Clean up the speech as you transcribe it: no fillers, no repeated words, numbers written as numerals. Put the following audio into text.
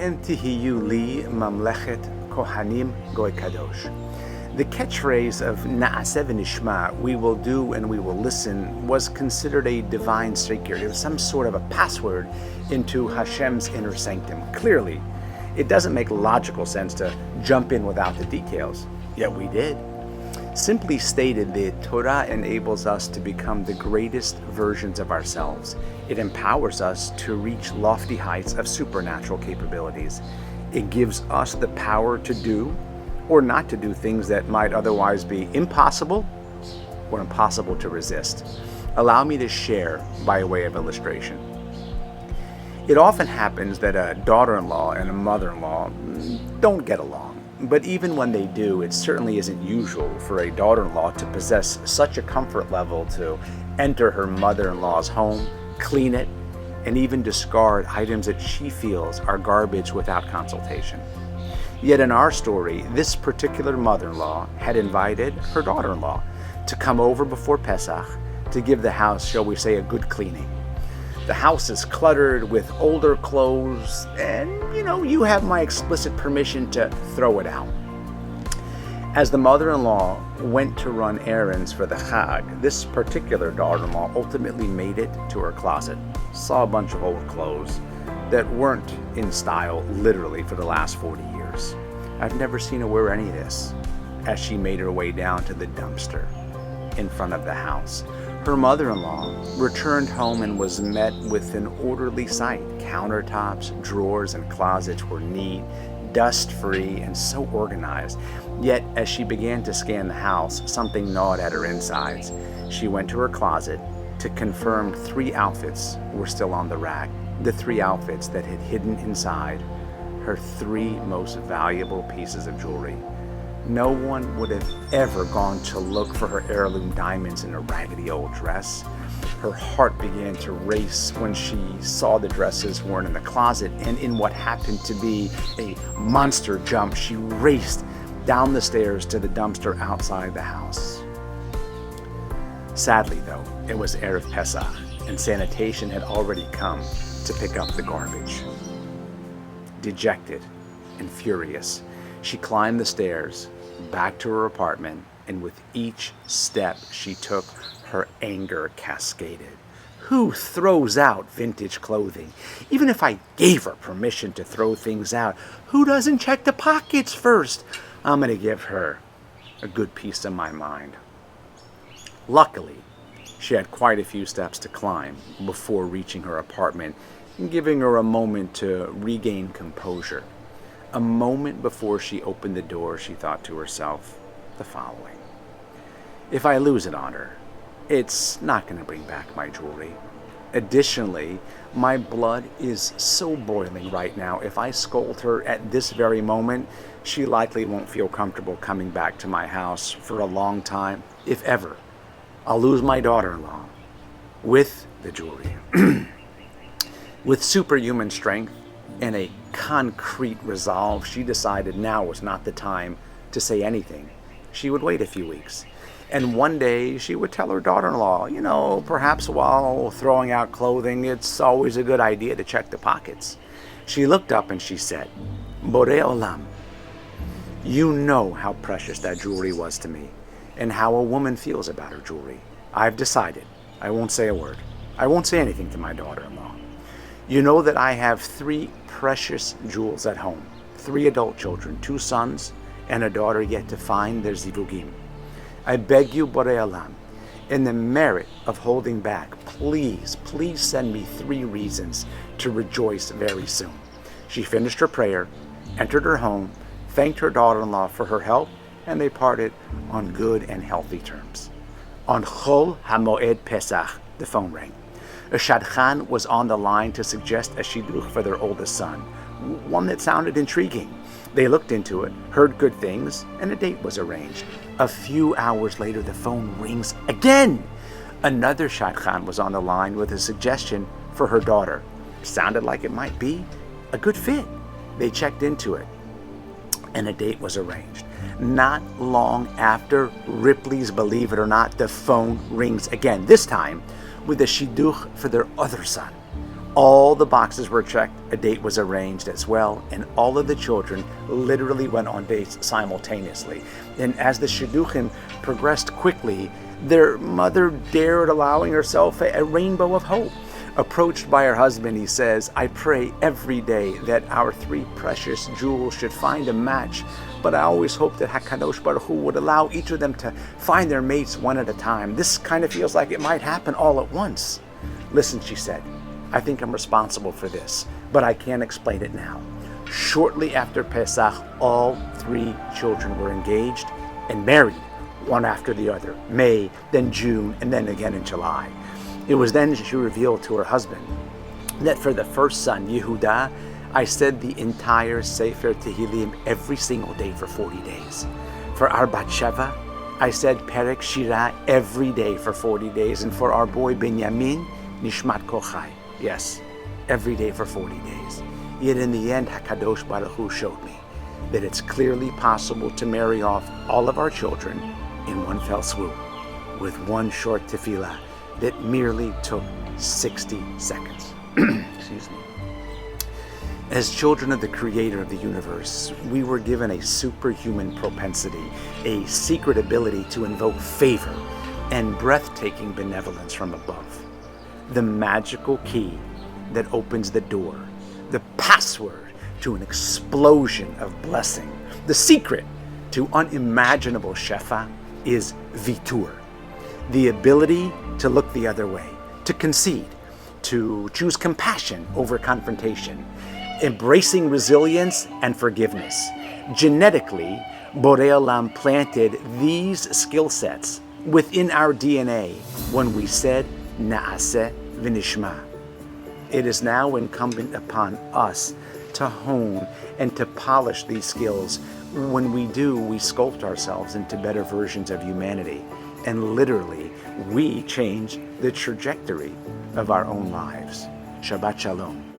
V'atem tihiyu li mamlechet kohanim goy kadosh. The catchphrase of NAASE VENISHMA, we will do and we will listen, was considered a divine secret. It was some sort of a password into Hashem's inner sanctum. Clearly, it doesn't make logical sense to jump in without the details, yet we did. Simply stated, the Torah enables us to become the greatest versions of ourselves. It empowers us to reach lofty heights of supernatural capabilities. It gives us the power to do or not to do things that might otherwise be impossible or impossible to resist. Allow me to share by way of illustration. It often happens that a daughter-in-law and a mother-in-law don't get along. But even when they do, it certainly isn't usual for a daughter-in-law to possess such a comfort level to enter her mother-in-law's home, clean it, and even discard items that she feels are garbage without consultation. Yet in our story, this particular mother-in-law had invited her daughter-in-law to come over before Pesach to give the house, shall we say, a good cleaning. The house is cluttered with older clothes, and you have my explicit permission to throw it out. As the mother-in-law went to run errands for the Chag, this particular daughter-in-law ultimately made it to her closet, saw a bunch of old clothes that weren't in style literally for the last 40 years. I've never seen her wear any of this, as she made her way down to the dumpster in front of the house. Her mother-in-law returned home and was met with an orderly sight. Countertops, drawers, and closets were neat, dust-free, and so organized. Yet, as she began to scan the house, something gnawed at her insides. She went to her closet to confirm 3 outfits were still on the rack. The 3 outfits that had hidden inside her 3 most valuable pieces of jewelry. No one would have ever gone to look for her heirloom diamonds in a raggedy old dress. Her heart began to race when she saw the dresses worn in the closet, and in what happened to be a monster jump, she raced down the stairs to the dumpster outside the house. Sadly, though, it was Erev Pesach, and sanitation had already come to pick up the garbage. Dejected and furious, she climbed the stairs back to her apartment, and with each step she took, her anger cascaded. Who throws out vintage clothing? Even if I gave her permission to throw things out, who doesn't check the pockets first? I'm going to give her a good piece of my mind. Luckily, she had quite a few steps to climb before reaching her apartment, giving her a moment to regain composure. A moment before she opened the door, she thought to herself the following: if I lose it on her, it's not going to bring back my jewelry. Additionally, my blood is so boiling right now. If I scold her at this very moment, she likely won't feel comfortable coming back to my house for a long time, if ever. I'll lose my daughter-in-law with the jewelry. With superhuman strength and a concrete resolve, she decided now was not the time to say anything. She would wait a few weeks. And one day she would tell her daughter-in-law, perhaps while throwing out clothing, it's always a good idea to check the pockets. She looked up and she said, Borei Olam, you know how precious that jewelry was to me and how a woman feels about her jewelry. I've decided I won't say a word. I won't say anything to my daughter-in-law. You know that I have 3 precious jewels at home, 3 adult children, 2 sons, and a daughter yet to find their zivugim. I beg you, Borei Olam, in the merit of holding back, please send me 3 reasons to rejoice very soon. She finished her prayer, entered her home, thanked her daughter-in-law for her help, and they parted on good and healthy terms. On Chol HaMoed Pesach, the phone rang. A shadchan was on the line to suggest a shidduch for their oldest son, one that sounded intriguing. They looked into it, heard good things, and a date was arranged. A few hours later, the phone rings again. Another shadchan was on the line with a suggestion for her daughter. Sounded like it might be a good fit. They checked into it, and a date was arranged. Not long after, Ripley's Believe It or Not, the phone rings again, this time with a shidduch for their other son. All the boxes were checked, a date was arranged as well, and all of the children literally went on dates simultaneously. And as the shidduchim progressed quickly, their mother dared allowing herself a rainbow of hope. Approached by her husband, he says, "I pray every day that our 3 precious jewels should find a match, but I always hope that HaKadosh Baruch Hu would allow each of them to find their mates one at a time. This kind of feels like it might happen all at once." "Listen," she said, "I think I'm responsible for this, but I can't explain it now." Shortly after Pesach, all 3 children were engaged and married, one after the other, May, then June, and then again in July. It was then she revealed to her husband that for the first son, Yehuda, I said the entire Sefer Tehillim every single day for 40 days. For our Bat Sheva, I said Perek Shira every day for 40 days. And for our boy Binyamin, Nishmat Kochai. Yes, every day for 40 days. Yet in the end, HaKadosh Baruch Hu showed me that it's clearly possible to marry off all of our children in one fell swoop with one short tefillah that merely took 60 seconds. Excuse me. As children of the creator of the universe, we were given a superhuman propensity, a secret ability to invoke favor and breathtaking benevolence from above. The magical key that opens the door, the password to an explosion of blessing, the secret to unimaginable shefa is vitur, the ability to look the other way, to concede, to choose compassion over confrontation, embracing resilience and forgiveness. Genetically, Borei Olam planted these skill sets within our DNA when we said NAASE, VENISHMA. It is now incumbent upon us to hone and to polish these skills. When we do, we sculpt ourselves into better versions of humanity. And literally, we change the trajectory of our own lives. Shabbat Shalom.